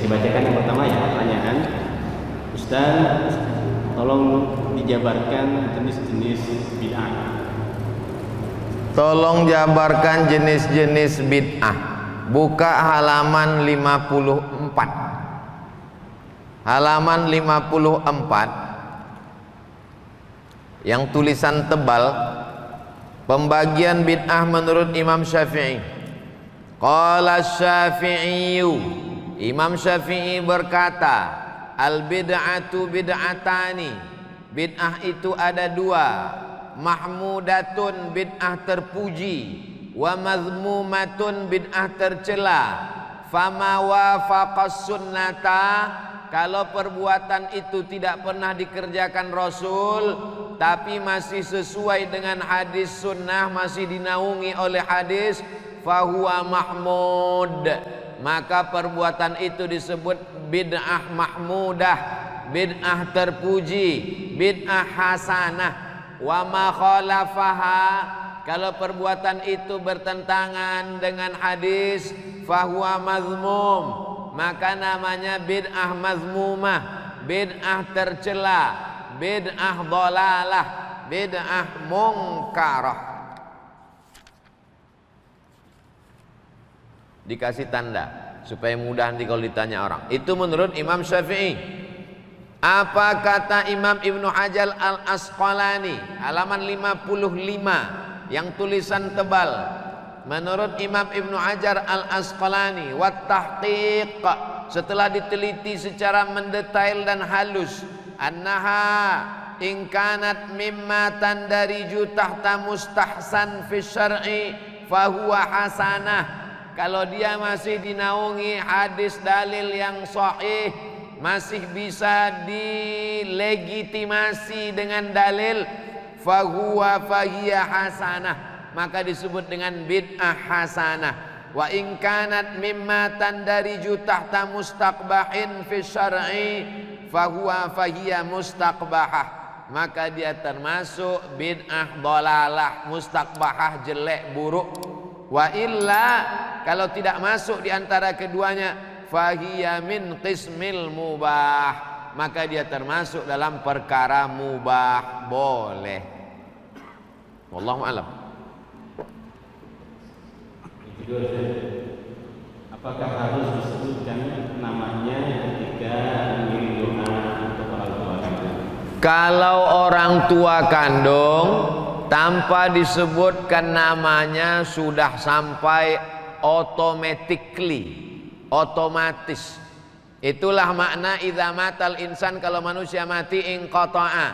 Saya bacakan yang pertama ya, pertanyaan. Ustaz, tolong dijabarkan jenis-jenis bid'ah. Tolong jabarkan jenis-jenis bid'ah. Buka halaman 54. Halaman 54 yang tulisan tebal, pembagian bid'ah menurut Imam Syafi'i. Qala Syafi'iyu, Imam Syafi'i berkata, al bid'atu bid'atani, bid'ah itu ada dua, mahmudatun bid'ah terpuji, wa mazmumatun bid'ah tercela. Fama wafaqas sunnata, kalau perbuatan itu tidak pernah dikerjakan Rasul tapi masih sesuai dengan hadis sunnah, masih dinaungi oleh hadis, fahuwa mahmud, maka perbuatan itu disebut bid'ah mahmudah, bid'ah terpuji, bid'ah hasanah. Wa ma khalafaha, kalau perbuatan itu bertentangan dengan hadis, fahuwa mazmum, maka namanya bid'ah mazmumah, bid'ah tercela, bid'ah dhalalah, bid'ah mungkarah. Dikasih tanda supaya mudah nanti kalau ditanya orang. Itu menurut Imam Syafi'i. Apa kata Imam Ibnu Hajar Al-Asqalani, halaman 55 yang tulisan tebal. Menurut Imam Ibnu Hajar Al-Asqalani, wat tahqiq, setelah diteliti secara mendetail dan halus, annaha in kanat mimma tandariju tahta mustahsan fi syar'i fahuwa hasanah. Kalau dia masih dinaungi hadis dalil yang sahih, masih bisa dilegitimasi dengan dalil, fahuwa fahiya hasanah, maka disebut dengan bid'ah hasanah. Wa in kanat mimma tandariju tahta mustaqbahin fi syar'i fahuwa fahiya mustaqbahah, maka dia termasuk bid'ah dhalalah, mustaqbahah, jelek, buruk. Wa illa, kalau tidak masuk di antara keduanya, fahiya min qismil mubah, maka dia termasuk dalam perkara mubah, boleh. Wallahu a'lam. Kedua, apakah harus disebutkan namanya ketika mengirim doa untuk orang tua kandung? Kalau orang tua kandung tanpa disebutkan namanya sudah sampai otomatis. Itulah makna idza matal insan, kalau manusia mati inqata'a.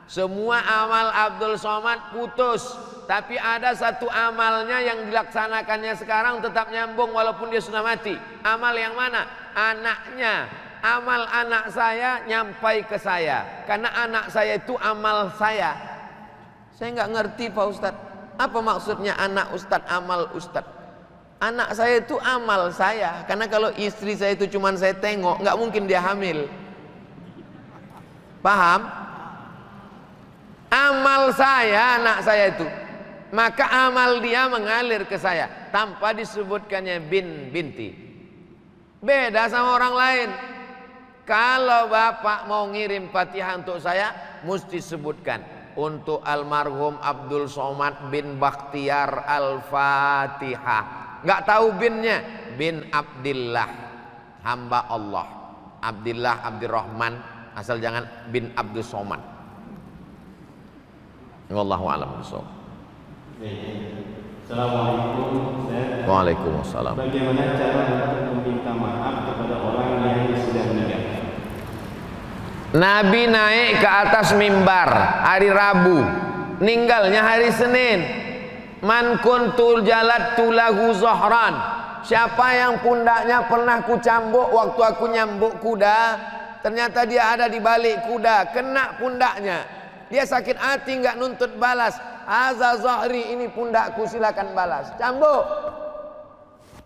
Semua amal Abdul Somad putus, tapi ada satu amalnya yang dilaksanakannya sekarang tetap nyambung walaupun dia sudah mati. Amal yang mana? Anaknya. Amal anak saya nyampai ke saya, karena anak saya itu amal saya. Saya nggak ngerti Pak Ustadz, apa maksudnya anak Ustadz, amal Ustadz? Anak saya itu amal saya, karena kalau istri saya itu cuman saya tengok, nggak mungkin dia hamil. Paham? Amal saya, anak saya itu, maka amal dia mengalir ke saya tanpa disebutkannya binti. Beda sama orang lain. Kalau bapak mau ngirim Fatihah untuk saya, mesti sebutkan untuk almarhum Abdul Somad bin Bakhtiar Al-Fatihah. Nggak tahu binnya, bin Abdillah, hamba Allah. Abdillah, Abdurrahman, asal jangan bin Abdul Somad. Wallahu a'lam bishawab. Assalamualaikum. Waalaikumsalam. Bagaimana cara untuk meminta maaf kepada orang yang sudah meninggal? Nabi naik ke atas mimbar hari Rabu, meninggalnya hari Senin. Man kuntul jalat tulahu zahran, siapa yang pundaknya pernah kucambuk waktu aku nyambuk kuda, ternyata dia ada di balik kuda, kena pundaknya, dia sakit hati, nggak nuntut balas. Haza zahri, ini pundakku, silakan balas, cambuk.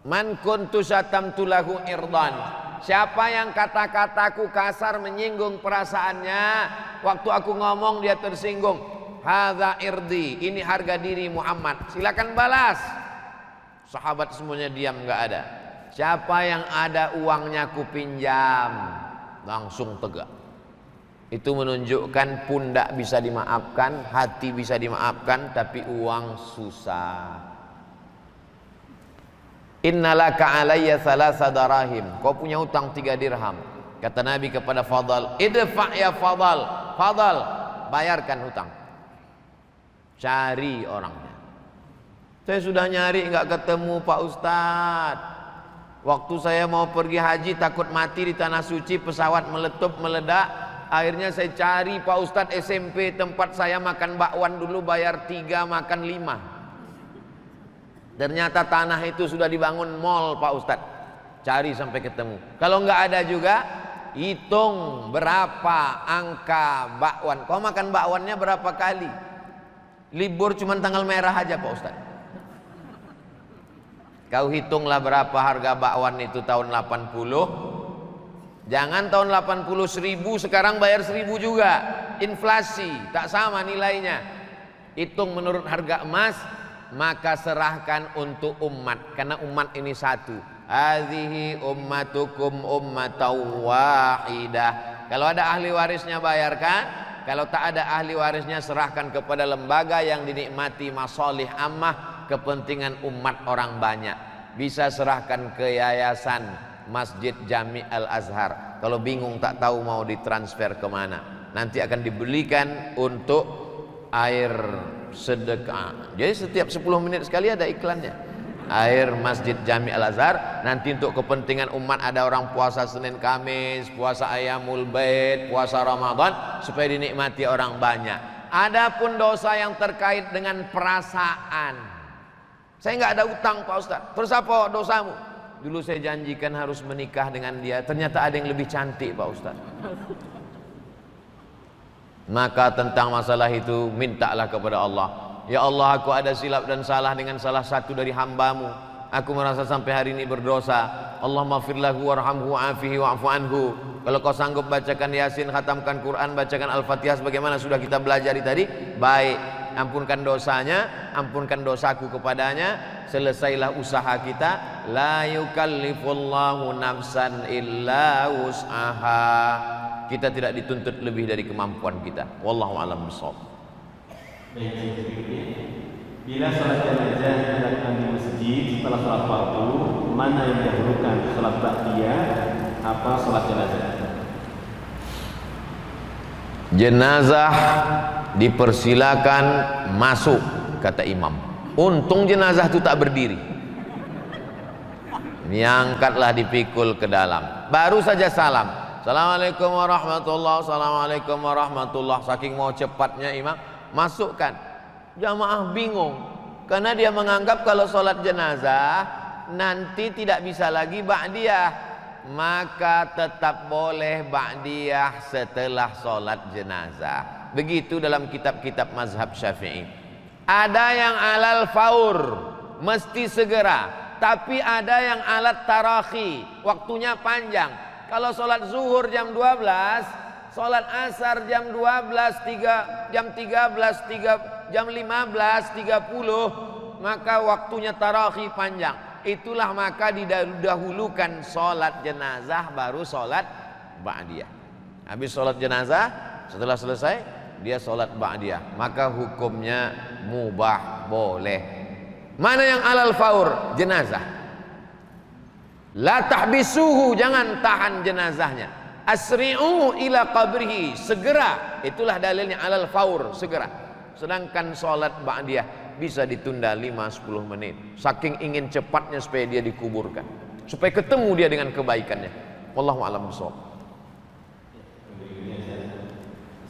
Man kuntu syatamtu lahu irdan, siapa yang kata-kataku kasar menyinggung perasaannya, waktu aku ngomong dia tersinggung, hadza irdi, ini harga diri Muhammad, silakan balas. Sahabat semuanya diam, nggak ada. Siapa yang ada uangnya ku pinjam, langsung tegak. Itu menunjukkan pundak bisa dimaafkan, hati bisa dimaafkan, tapi uang susah. Innalaka alayya thalatha darahim. Kau punya utang 3 dirham. Kata Nabi kepada Fadal, idfa' ya Fadal. Fadal, bayarkan hutang. Cari orangnya. Saya sudah nyari enggak ketemu Pak Ustadz. Waktu saya mau pergi haji takut mati di tanah suci, pesawat meletup meledak. Akhirnya saya cari Pak Ustadz SMP tempat saya makan bakwan dulu, bayar 3 makan 5. Ternyata tanah itu sudah dibangun mall Pak Ustadz. Cari sampai ketemu. Kalau enggak ada juga, hitung berapa angka bakwan. Kau makan bakwannya berapa kali? Libur cuma tanggal merah aja Pak Ustadz. Kau hitunglah berapa harga bakwan itu tahun 80. Jangan tahun 80 1000, sekarang bayar 1000 juga. Inflasi, tak sama nilainya. Hitung menurut harga emas, maka serahkan untuk umat. Karena umat ini satu. Hadhihi ummatukum ummatan wahidah. Kalau ada ahli warisnya bayarkan. Kalau tak ada ahli warisnya serahkan kepada lembaga yang dinikmati masalih ammah, kepentingan umat orang banyak. Bisa serahkan ke yayasan Masjid Jami Al-Azhar. Kalau bingung tak tahu mau ditransfer kemana, nanti akan dibelikan untuk air sedekah. Jadi setiap 10 menit sekali ada iklannya. Air Masjid Jami Al-Azhar. Nanti untuk kepentingan umat, ada orang puasa Senin Kamis, puasa Ayyamul Bait, puasa Ramadan, supaya dinikmati orang banyak. Adapun dosa yang terkait dengan perasaan, saya nggak ada utang Pak Ustadz. Terus apa dosamu? Dulu saya janjikan harus menikah dengan dia, ternyata ada yang lebih cantik Pak Ustadz. Maka tentang masalah itu mintalah kepada Allah. Ya Allah, aku ada silap dan salah dengan salah satu dari hambamu. Aku merasa sampai hari ini berdosa. Allah maghfir lahu warhamhu wa'afihi wa'fu anhu. Kalau kau sanggup bacakan Yasin, khatamkan Quran, bacakan Al-Fatihah sebagaimana sudah kita belajari tadi, baik. Ampunkan dosanya, ampunkan dosaku kepadanya. Selesailah usaha kita. La yukallifullahu nafsan illa wus'aha. Kita tidak dituntut lebih dari kemampuan kita. Wallahu a'lam bishawab. Baik, berikutnya, bila sholat jenazah dilakukan di masjid setelah sholat fardu, mana yang didahulukan, sholat ba'diyah apa sholat jenazah? Jenazah dipersilakan masuk, kata imam. Untung jenazah itu tak berdiri. Diangkatlah, dipikul ke dalam. Baru saja salam. Assalamualaikum warahmatullahi wabarakatuh. Assalamualaikum warahmatullahi wabarakatuh. Saking mau cepatnya imam, masukkan. Jamaah bingung karena dia menganggap kalau sholat jenazah nanti tidak bisa lagi ba'diyah, maka tetap boleh ba'diyah setelah sholat jenazah. Begitu dalam kitab-kitab mazhab Syafi'i. Ada yang alal faur, mesti segera, tapi ada yang alat tarakhi, waktunya panjang. Kalau sholat zuhur jam 12, sholat asar jam 12, jam 13, jam 15.30, maka waktunya tarakhi panjang. Itulah maka didahulukan sholat jenazah baru sholat ba'diyah. Habis sholat jenazah, setelah selesai dia sholat ba'diyah, maka hukumnya mubah, boleh. Mana yang alal faur? Jenazah. La tahbisuhu, jangan tahan jenazahnya. Asri'u ila qabrihi, segera. Itulah dalilnya alal faur, segera. Sedangkan sholat ba'diyah bisa ditunda 5-10 menit. Saking ingin cepatnya supaya dia dikuburkan, supaya ketemu dia dengan kebaikannya. Wallahu a'lam bishawab.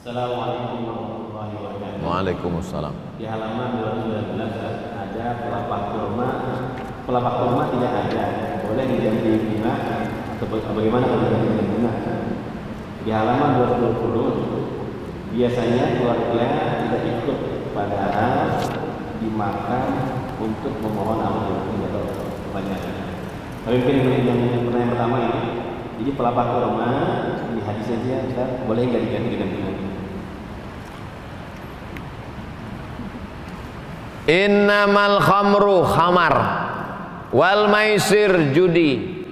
Assalamualaikum warahmatullahi wabarakatuh. Waalaikumsalam. Di halaman 219 ada pelapak kurma. Pelapak kurma tidak ada. Boleh diganti bunga atau bagaimana kalau diganti bunga? Di halaman 220 biasanya keluarga tidak ikut, padahal dimakan untuk memohon ampun. Banyak. Tapi mungkin yang pertama ini. Jadi pelapak kurma di hadisnya dia boleh nggak diganti dengan bunga? Innamal khamru khamar wal maisir judi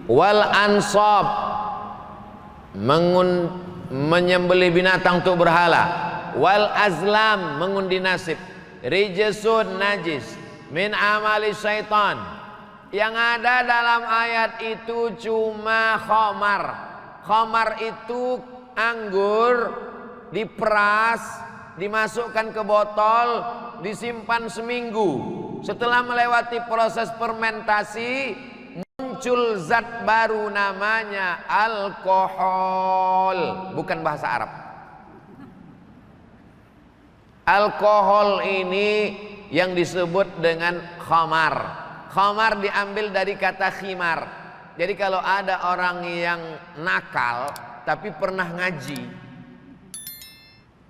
wal ansab, menyembelih binatang untuk berhala, wal azlam, mengundi nasib, rijsun, najis, min amali syaitan. Yang ada dalam ayat itu cuma khamar. Khamar itu anggur diperas, dimasukkan ke botol, disimpan seminggu. Setelah melewati proses fermentasi, muncul zat baru namanya alkohol. Bukan bahasa Arab. Alkohol ini yang disebut dengan khamar. Khamar diambil dari kata khimar. Jadi kalau ada orang yang nakal tapi pernah ngaji,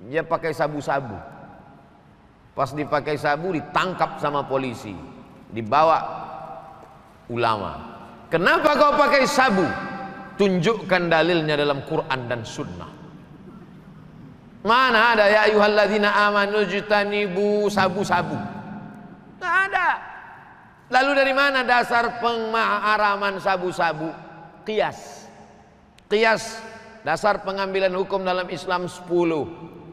dia pakai sabu-sabu. Pas dipakai sabu ditangkap sama polisi, dibawa ulama. Kenapa kau pakai sabu? Tunjukkan dalilnya dalam Quran dan Sunnah. Mana ada ya ayyuhalladzina amanu jtanibu sabu-sabu? Tidak ada. Lalu dari mana dasar pengharaman sabu-sabu? Qiyas. Qiyas, dasar pengambilan hukum dalam Islam 10.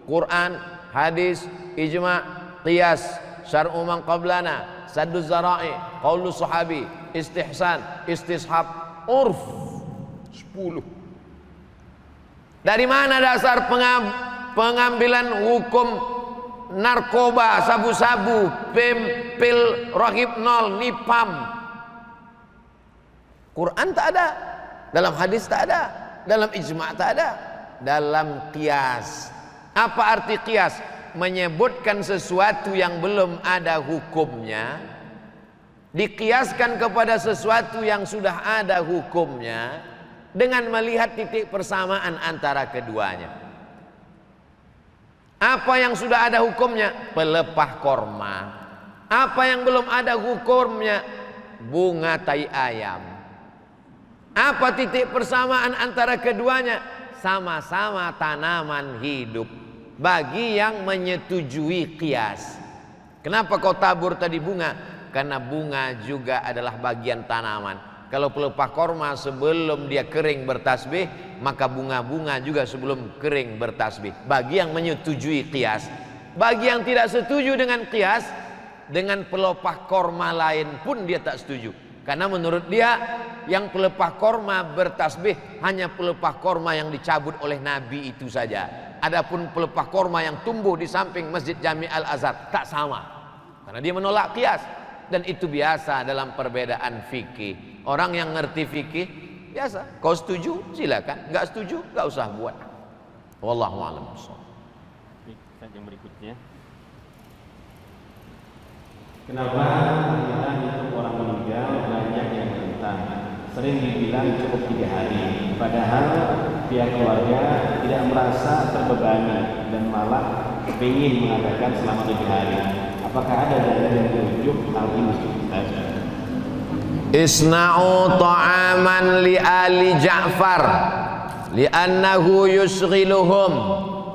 Quran, hadis, ijma', qiyas, syar'u man qablana, saddu zara'i, qaulu sahabi, istihsan, istishab, urf. 10. Dari mana dasar pengambilan hukum narkoba, sabu-sabu, pil rohipnol, nipam? Quran tak ada, dalam hadis tak ada, dalam ijma' tak ada, dalam qiyas. Apa arti qiyas? Menyebutkan sesuatu yang belum ada hukumnya, dikiaskan kepada sesuatu yang sudah ada hukumnya, dengan melihat titik persamaan antara keduanya. Apa yang sudah ada hukumnya? Pelepah korma. Apa yang belum ada hukumnya? Bunga tai ayam. Apa titik persamaan antara keduanya? Sama-sama tanaman hidup. Bagi yang menyetujui qiyas. Kenapa kau tabur tadi bunga? Karena bunga juga adalah bagian tanaman. Kalau pelepah korma sebelum dia kering bertasbih, maka bunga-bunga juga sebelum kering bertasbih. Bagi yang menyetujui qiyas. Bagi yang tidak setuju dengan qiyas, dengan pelepah korma lain pun dia tak setuju. Karena menurut dia yang pelepah korma bertasbih hanya pelepah korma yang dicabut oleh Nabi itu saja. Adapun pelepah korma yang tumbuh di samping Masjid Jami Al-Azhar tak sama. Karena dia menolak qiyas. Dan itu biasa dalam perbedaan fikih. Orang yang ngerti fikih biasa. Kau setuju silakan, nggak setuju nggak usah buat. Wallahu a'lam. Yang berikutnya, kenapa panggilan untuk orang meninggal banyak yang tentang? Sering dibilang cukup 3 hari, padahal pihak keluarga tidak merasa terbebani dan malah ingin mengadakan selama 7 hari. Apakah ada dalil yang menunjuk hal ini? Isna'u ta'aman li ali Ja'far li'annahu yusghiluhum.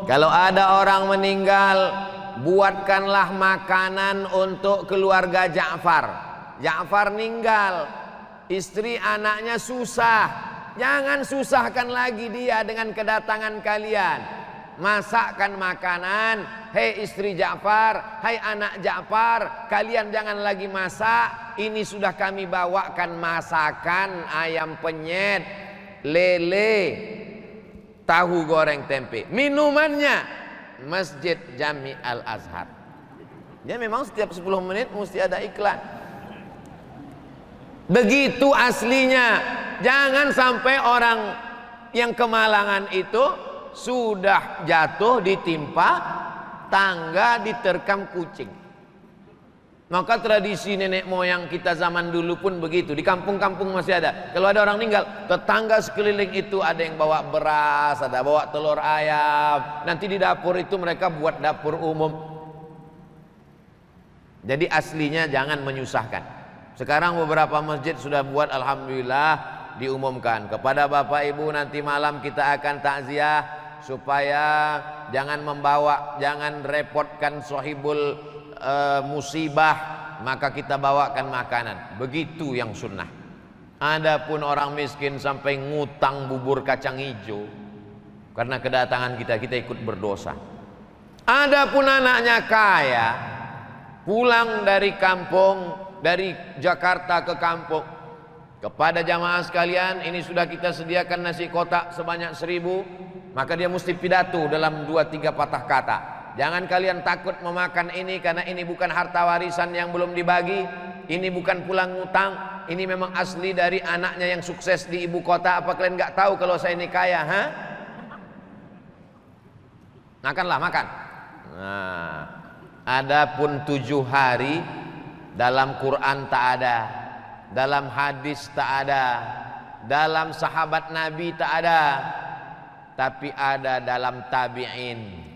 Kalau ada orang meninggal, buatkanlah makanan untuk keluarga Ja'far. Ja'far meninggal, istri anaknya susah. Jangan susahkan lagi dia dengan kedatangan kalian. Masakkan makanan, hei istri Ja'far, hai anak Ja'far, kalian jangan lagi masak. Ini sudah kami bawakan masakan ayam penyet, lele, tahu goreng tempe. Minumannya Masjid Jami Al-Azhar. Ya memang setiap 10 menit mesti ada iklan. Begitu aslinya. Jangan sampai orang yang kemalangan itu sudah jatuh ditimpa tangga diterkam kucing. Maka tradisi nenek moyang kita zaman dulu pun begitu. Di kampung-kampung masih ada. Kalau ada orang meninggal, tetangga sekeliling itu ada yang bawa beras, ada bawa telur ayam. Nanti di dapur itu mereka buat dapur umum. Jadi aslinya jangan menyusahkan. Sekarang beberapa masjid sudah buat, alhamdulillah, diumumkan kepada bapak ibu nanti malam kita akan takziah, supaya jangan membawa, jangan repotkan sohibul musibah, maka kita bawakan makanan. Begitu yang sunnah. Adapun orang miskin sampai ngutang bubur kacang hijau karena kedatangan kita ikut berdosa. Adapun anaknya kaya, pulang dari kampung, dari Jakarta ke kampung, kepada jamaah sekalian, ini sudah kita sediakan nasi kotak sebanyak 1000, maka dia mesti pidato dalam 2-3 patah kata. Jangan kalian takut memakan ini, karena ini bukan harta warisan yang belum dibagi, ini bukan pulang ngutang, ini memang asli dari anaknya yang sukses di ibu kota. Apa kalian nggak tahu kalau saya ini kaya? Makanlah, makan. Nah, adapun 7 hari dalam Quran tak ada, dalam hadis tak ada, dalam sahabat Nabi tak ada, tapi ada dalam tabi'in.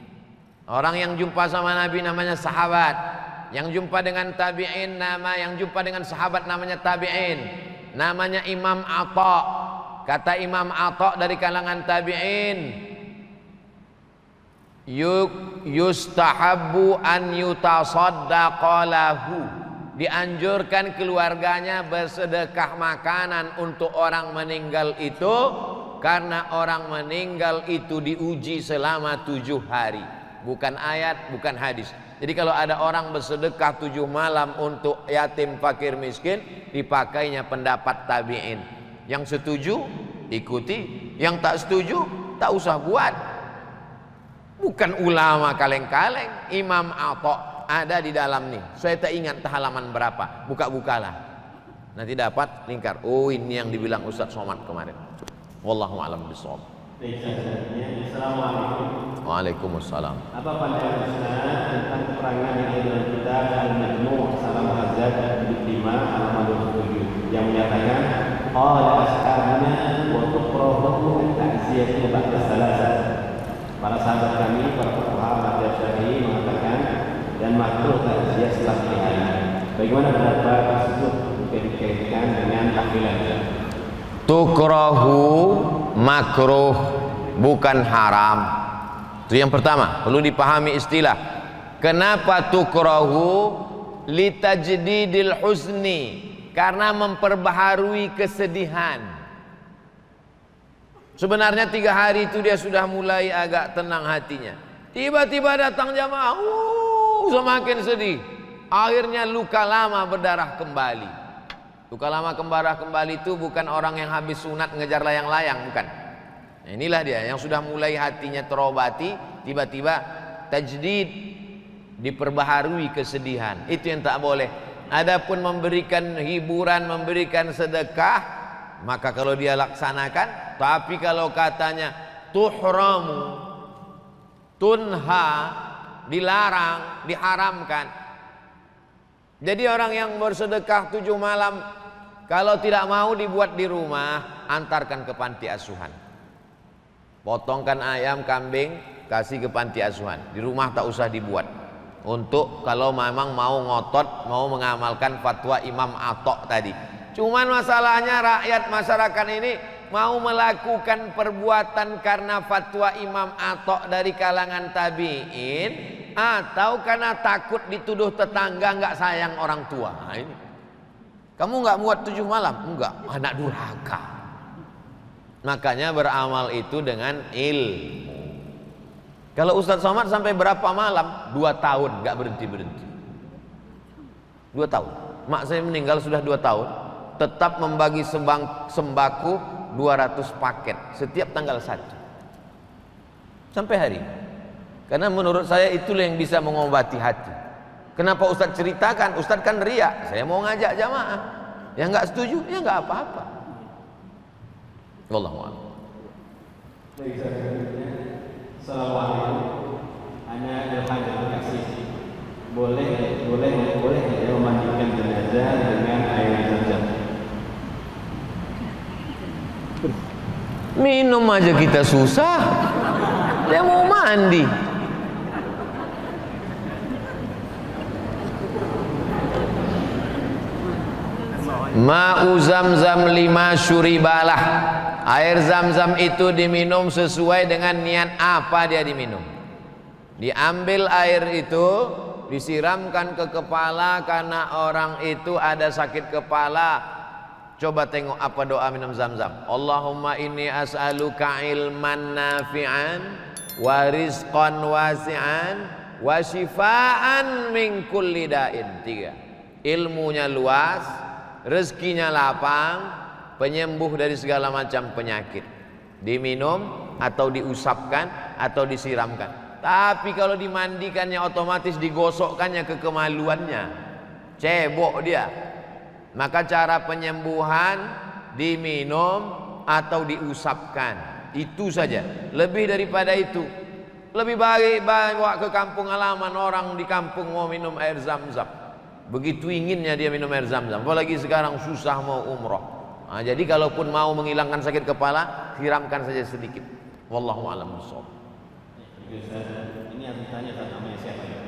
Orang yang jumpa sama Nabi namanya sahabat, yang jumpa dengan tabi'in yang jumpa dengan sahabat namanya tabi'in, namanya Imam Atha. Kata Imam Atha dari kalangan tabi'in, yustahabbu an yutasaddaqa lahu, dianjurkan keluarganya bersedekah makanan untuk orang meninggal itu, karena orang meninggal itu diuji selama 7 hari. Bukan ayat, bukan hadis. Jadi kalau ada orang bersedekah 7 malam untuk yatim, fakir, miskin, dipakainya pendapat tabi'in. Yang setuju ikuti, yang tak setuju tak usah buat. Bukan ulama kaleng-kaleng. Imam Atha ada di dalam nih. Saya tak ingat halaman berapa. Buka-bukalah. Nanti dapat lingkar. Oh, ini yang dibilang Ustaz Somad kemarin. Wallahu a'lam bishawab. Assalamualaikum. Waalaikumsalam. Apa pandangan Ustaz tentang keterangan yang ada dalam kitab Al-Majmu' Salam Hazard jilid 5 halaman 27 yang menyatakan qala ashabuna wa tukrahu ta'ziyatu ba'da salasah. Para sahabat kami, para fuqaha mazhab Syafi'i mengatakan dan makruh ta'ziyah setelah 3 hari. Bagaimana pendapat tersebut jika dikaitkan dengan tahlilan? Tukrahu makruh, bukan haram. Itu yang pertama, perlu dipahami istilah. Kenapa tukrahu? Litajdidil husni, karena memperbaharui kesedihan. Sebenarnya 3 hari itu dia sudah mulai agak tenang hatinya. Tiba-tiba datang jamaah, semakin sedih. Akhirnya luka lama berdarah kembali. Luka lama berdarah kembali itu bukan orang yang habis sunat ngejar layang-layang, bukan. Nah, inilah dia yang sudah mulai hatinya terobati, tiba-tiba tajdid, diperbaharui kesedihan. Itu yang tak boleh. Adapun memberikan hiburan, memberikan sedekah, maka kalau dia laksanakan. Tapi kalau katanya tuhramu, tunha, dilarang, diharamkan. Jadi orang yang bersedekah 7 malam, kalau tidak mau dibuat di rumah, antarkan ke panti asuhan. Potongkan ayam, kambing, kasih ke panti asuhan. Di rumah tak usah dibuat. Untuk kalau memang mau ngotot, mau mengamalkan fatwa Imam Atha tadi. Cuman masalahnya rakyat masyarakat ini mau melakukan perbuatan karena fatwa Imam Atha dari kalangan tabi'in, atau karena takut dituduh tetangga nggak sayang orang tua. Nah, ini. Kamu nggak buat 7 malam? Enggak, anak durhaka. Makanya beramal itu dengan ilmu. Kalau Ustadz Somad sampai berapa malam? 2 tahun nggak berhenti-berhenti. 2 tahun. Mak saya meninggal sudah 2 tahun. Tetap membagi sembako 200 paket setiap tanggal 1 sampai hari ini. Karena menurut saya itulah yang bisa mengobati hati. Kenapa Ustadz ceritakan? Ustadz kan riak. Saya mau ngajak jamaah. Yang nggak setuju, ya nggak apa-apa. Wallahu a'lam. Assalamualaikum. Ana Ilham Bekasi. Boleh ya memandikan jenazah dengan air zam-zam? Minum aja kita susah. Dia mau mandi. Ma'u zamzam 5 syuribalah. Air zam-zam itu diminum sesuai dengan niat apa dia diminum. Diambil air itu, disiramkan ke kepala karena orang itu ada sakit kepala. Coba tengok apa doa minum Zam-Zam. Allahumma inni as'aluka ilman nafi'an wa rizqan wasi'an wa shifaan min kulli da'in. 3. Ilmunya luas, rezekinya lapang, penyembuh dari segala macam penyakit. Diminum atau diusapkan atau disiramkan. Tapi kalau dimandikannya otomatis digosokkannya ke kemaluannya, cebok dia. Maka cara penyembuhan diminum atau diusapkan, itu saja. Lebih daripada itu, lebih baik bawa ke kampung halaman orang di kampung mau minum air Zam-Zam. Begitu inginnya dia minum air Zam-Zam. Apalagi sekarang susah mau umroh. Nah, jadi kalaupun mau menghilangkan sakit kepala, siramkan saja sedikit. Wallahu a'lam bishawab. Ini yang ditanya kan namanya siapa ya?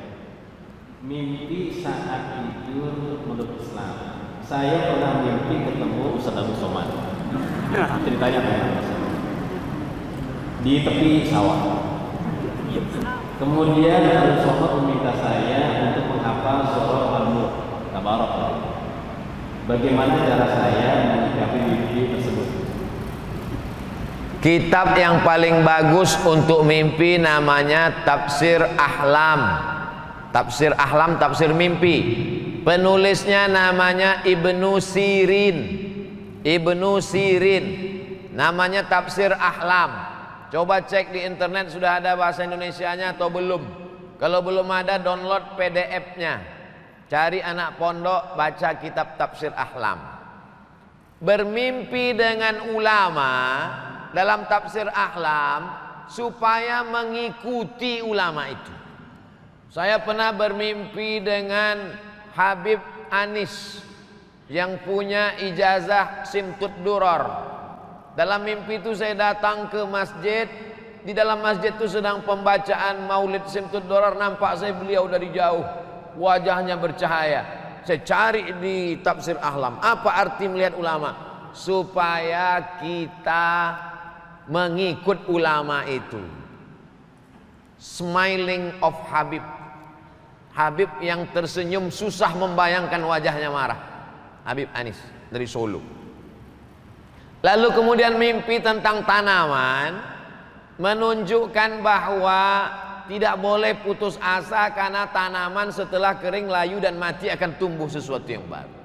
Mimpi saat tidur menurut Islam. Saya pernah mimpi ketemu Ustaz Abu Somad. Ceritanya apa? Di tepi sawah. Kemudian Abu Somad meminta saya untuk menghafal surah Al-Mulk. Tabarak. Bagaimana cara saya menyikapi mimpi tersebut? Kitab yang paling bagus untuk mimpi namanya Tafsir Ahlam. Tafsir Ahlam, tafsir mimpi. Penulisnya namanya Ibnu Sirin. Ibnu Sirin. Namanya Tafsir Ahlam. Coba cek di internet sudah ada bahasa Indonesianya atau belum. Kalau belum ada, download PDF-nya. Cari anak pondok, baca kitab Tafsir Ahlam. Bermimpi dengan ulama dalam Tafsir Ahlam supaya mengikuti ulama itu. Saya pernah bermimpi dengan Habib Anis yang punya ijazah Simtud Duror. Dalam mimpi itu saya datang ke masjid. Di dalam masjid itu sedang pembacaan Maulid Simtud Duror. Nampak saya beliau dari jauh, wajahnya bercahaya. Saya cari di Tafsir Ahlam, apa arti melihat ulama? Supaya kita mengikut ulama itu. Smiling of Habib. Habib yang tersenyum susah membayangkan wajahnya marah. Habib Anis dari Solo. Lalu kemudian mimpi tentang tanaman, menunjukkan bahwa tidak boleh putus asa karena tanaman setelah kering, layu dan mati akan tumbuh sesuatu yang baru.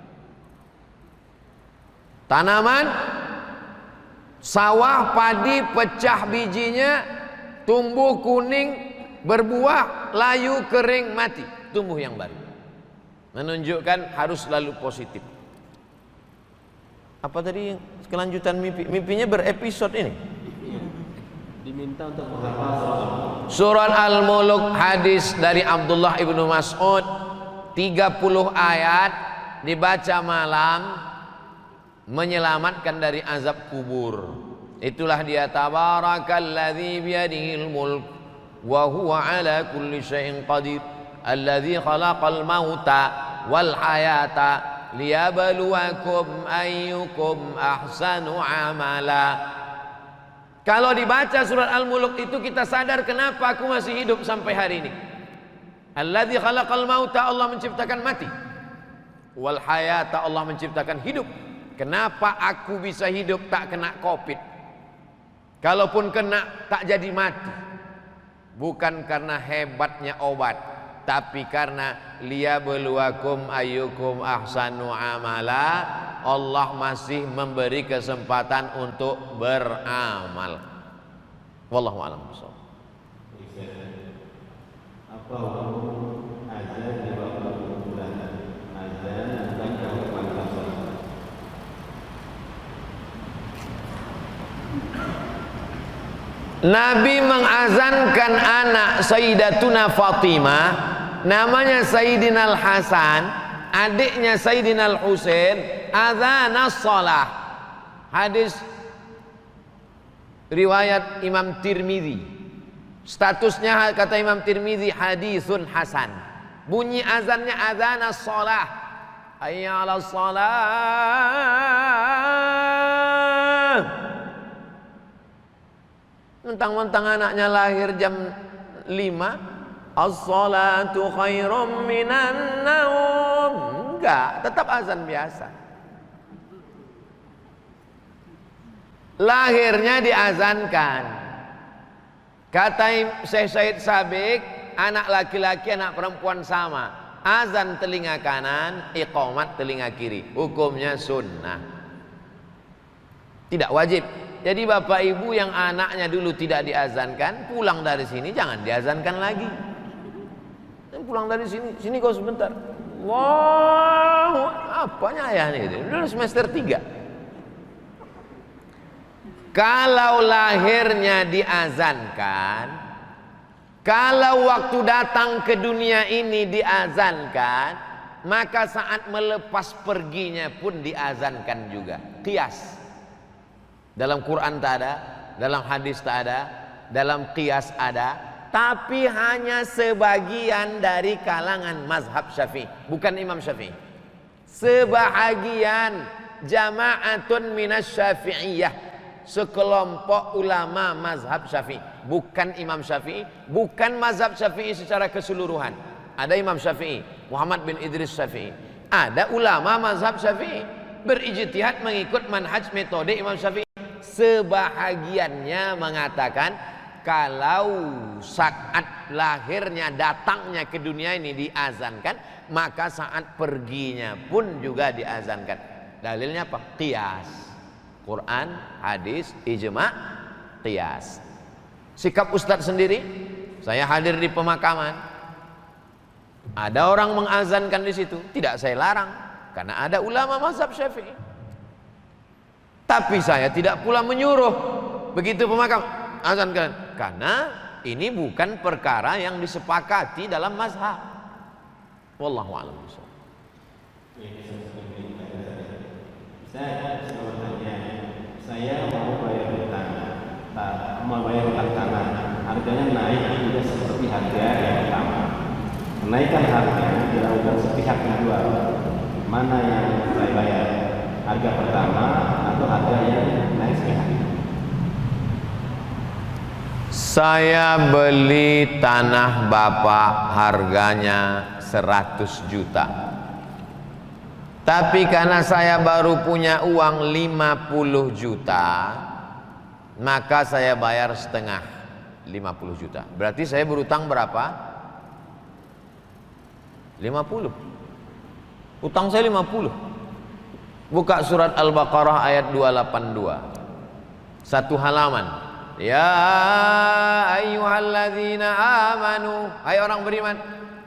Tanaman, sawah, padi, pecah bijinya, tumbuh kuning, berbuah, layu, kering, mati, tumbuh yang baru. Menunjukkan harus selalu positif. Apa tadi kelanjutan mimpi? Mimpinya berepisode ini. Diminta untuk menghafal Surat Al-Mulk, hadis dari Abdullah ibnu Mas'ud, 30 ayat dibaca malam menyelamatkan dari azab kubur. Itulah dia, tabarakalladzi biyadihil mulk wa huwa ala kulli syai'in qadir alladzi khalaqal mauta wal hayata liyabluwakum ayyukum ahsanu amala. Kalau dibaca surat Al-Mulk itu kita sadar kenapa aku masih hidup sampai hari ini. Alladzi khalaqal mauta, Allah menciptakan mati. Wal hayata, Allah menciptakan hidup. Kenapa aku bisa hidup tak kena Covid? Kalaupun kena tak jadi mati. Bukan karena hebatnya obat, tapi karena liyabluwakum ayyukum ahsanu amala. Allah masih memberi kesempatan untuk beramal. Wallahu a'lam bishawab. Apa hukum azan di waktu bulan? Azan bukan kalau panggilan sholat. Nabi mengazankan anak Sayyidatuna Fatimah, namanya Sayyidina Al-Hasan, adiknya Sayyidina Al-Husain, adzanas shalah. Hadis riwayat Imam Tirmidzi. Statusnya kata Imam Tirmidzi hadisun hasan. Bunyi azannya adzanas shalah. Hayya 'alas shalah. Mentang-mentang anaknya lahir jam 5, as-salatu khairum minan naum. Enggak, tetap azan biasa. lahirnya diazankan. Kata Syekh Said Sabiq, anak laki-laki anak perempuan sama, azan telinga kanan, iqamat telinga kiri, hukumnya sunnah, tidak wajib. Jadi bapak ibu yang anaknya dulu tidak diazankan, pulang dari sini jangan diazankan lagi. Pulang dari sini kau sebentar. Wow, apanya ayahnya itu? Dulu semester 3. Kalau lahirnya diazankan, kalau waktu datang ke dunia ini diazankan, maka saat melepas perginya pun diazankan juga. Qiyas. Dalam Quran tak ada, dalam hadis tak ada, dalam qiyas ada, tapi hanya sebagian dari kalangan mazhab Syafi'i, bukan Imam Syafi'i. Sebahagian jama'atun minas Syafi'iyah, sekelompok ulama mazhab Syafi'i, bukan Imam Syafi'i, bukan mazhab Syafi'i secara keseluruhan. Ada Imam Syafi'i, Muhammad bin Idris Syafi'i, ada ulama mazhab Syafi'i berijtihad mengikut manhaj metode Imam Syafi'i. Sebahagiannya mengatakan kalau saat lahirnya, datangnya ke dunia ini diazankan, maka saat perginya pun juga diazankan. Dalilnya apa? Qiyas. Quran, hadis, ijma', qiyas. Sikap Ustadz sendiri, saya hadir di pemakaman, ada orang mengazankan di situ, tidak saya larang karena ada ulama mazhab Syafi'i. Tapi saya tidak pula menyuruh begitu pemakam azankan, karena ini bukan perkara yang disepakati dalam mazhab. Wallahu a'lam bishawab. Saya mau bayar hutang tanah, harganya naik juga seperti harga yang pertama. Kenaikan harga dilakukan sepihak kedua. Mana yang saya bayar? Harga pertama atau harga yang naik sepihak? Saya beli tanah bapak harganya 100 juta. Tapi karena saya baru punya uang 50 juta, maka saya bayar setengah 50 juta. Berarti saya berutang berapa? 50. Utang saya 50. Buka surat Al-Baqarah ayat 282. Satu halaman. Ya ayyuhalladzina amanu, hai orang beriman,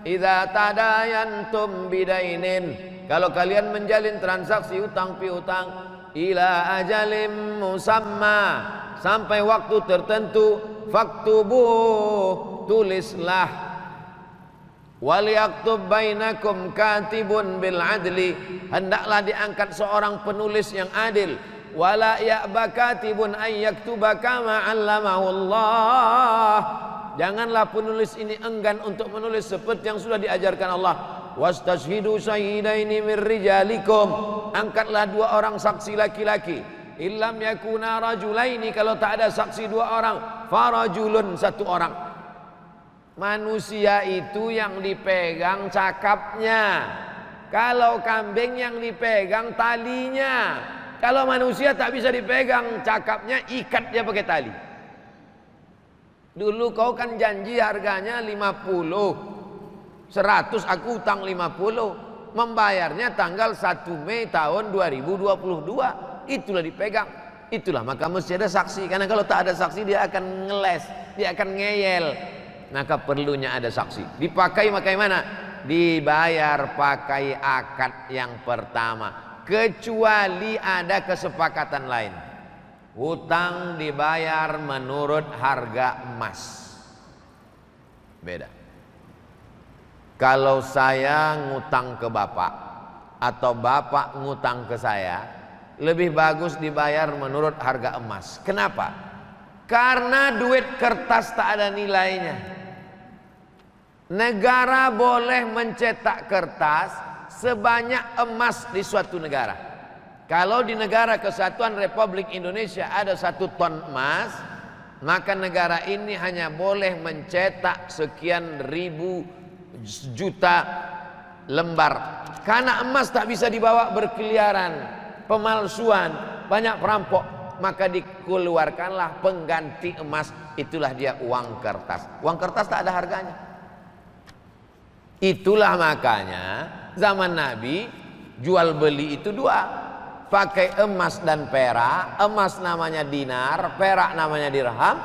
idza tadayantum bidainin, kalau kalian menjalin transaksi utang piutang, ila ajalim musamma, sampai waktu tertentu, faktubuh, tulislah. Waliyaktub bainakum katibun bil adli, hendaklah diangkat seorang penulis yang adil. Wala ya'ba katibun ay yaktuba kama 'allamahu Allah, janganlah penulis ini enggan untuk menulis seperti yang sudah diajarkan Allah. Wastashhidu syahidaini min rijalikum, angkatlah 2 orang saksi laki-laki. Illam yakuna rajulaini, kalau tak ada saksi 2 orang, farajulun, 1 orang. Manusia itu yang dipegang cakapnya, kalau kambing yang dipegang talinya. Kalau manusia tak bisa dipegang cakapnya, ikat dia pakai tali. Dulu kau kan janji harganya 50, 100 aku utang 50, membayarnya tanggal 1 Mei tahun 2022, itulah dipegang. Itulah maka mesti ada saksi, karena kalau tak ada saksi dia akan ngeles, dia akan ngeyel. Maka perlunya ada saksi. Dipakai mana? Dibayar pakai akad yang pertama, kecuali ada kesepakatan lain. Hutang dibayar menurut harga emas, beda. Kalau saya ngutang ke bapak atau bapak ngutang ke saya, lebih bagus dibayar menurut harga emas. Kenapa? Karena duit kertas tak ada nilainya. Negara boleh mencetak kertas sebanyak emas di suatu negara. Kalau di negara Kesatuan Republik Indonesia ada 1 ton emas, maka negara ini hanya boleh mencetak sekian ribu juta lembar. Karena emas tak bisa dibawa berkeliaran, pemalsuan, banyak perampok. maka dikeluarkanlah pengganti emas, itulah dia uang kertas. Uang kertas tak ada harganya. Itulah makanya zaman Nabi jual beli itu dua, pakai emas dan perak. Emas namanya dinar, perak namanya dirham,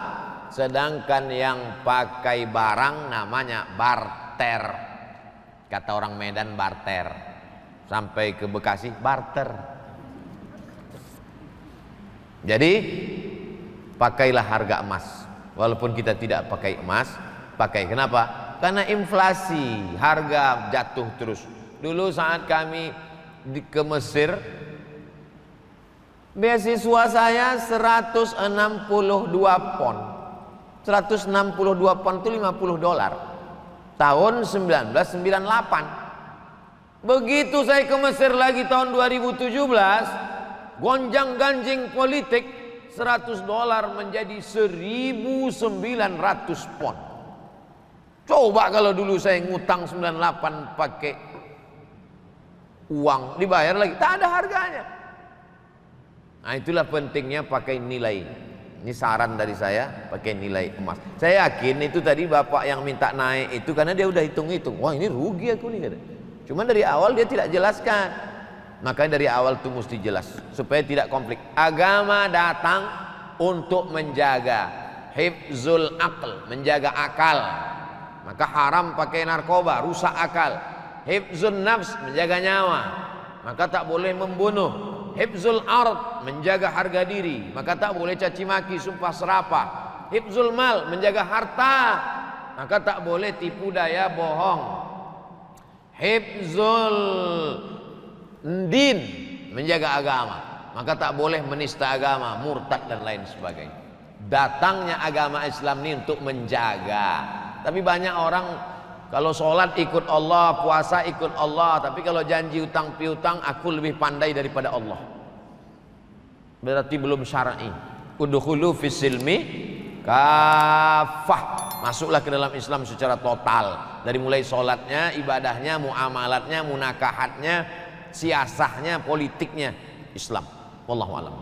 sedangkan yang pakai barang namanya barter. Kata orang Medan barter, sampai ke Bekasi barter. Jadi pakailah harga emas, walaupun kita tidak pakai emas, pakai. Kenapa? Karena inflasi, harga jatuh terus. Dulu saat kami ke Mesir, beasiswa saya 162 pon. 162 pon itu $50. Tahun 1998. Begitu saya ke Mesir lagi tahun 2017, gonjang-ganjing politik, $100 menjadi 1.900 pon. Coba kalau dulu saya ngutang 98 pakai uang, dibayar lagi, tak ada harganya. Nah, itulah pentingnya pakai nilai. Ini saran dari saya, pakai nilai emas. Saya yakin itu tadi bapak yang minta naik itu karena dia udah hitung-hitung. Wah, ini rugi aku nih, kata. Cuma dari awal dia tidak jelaskan. Makanya dari awal itu mesti jelas supaya tidak konflik. Agama datang untuk menjaga hifzul aql, menjaga akal. Maka haram pakai narkoba, rusak akal. Hifzul nafs, menjaga nyawa, maka tak boleh membunuh. Hifzul ard, menjaga harga diri, maka tak boleh caci maki, sumpah serapah. Hifzul mal, menjaga harta, maka tak boleh tipu daya, bohong. Hifzul din, menjaga agama, maka tak boleh menista agama, murtad dan lain sebagainya. Datangnya agama Islam ini untuk menjaga. Tapi banyak orang kalau sholat ikut Allah, puasa ikut Allah, tapi kalau janji utang piutang, aku lebih pandai daripada Allah. Berarti belum syar'i. Udkhulu fis silmi kafah. Masuklah ke dalam Islam secara total. Dari mulai sholatnya, ibadahnya, muamalatnya, munakahatnya, siasahnya, politiknya, Islam. Wallahu a'lam.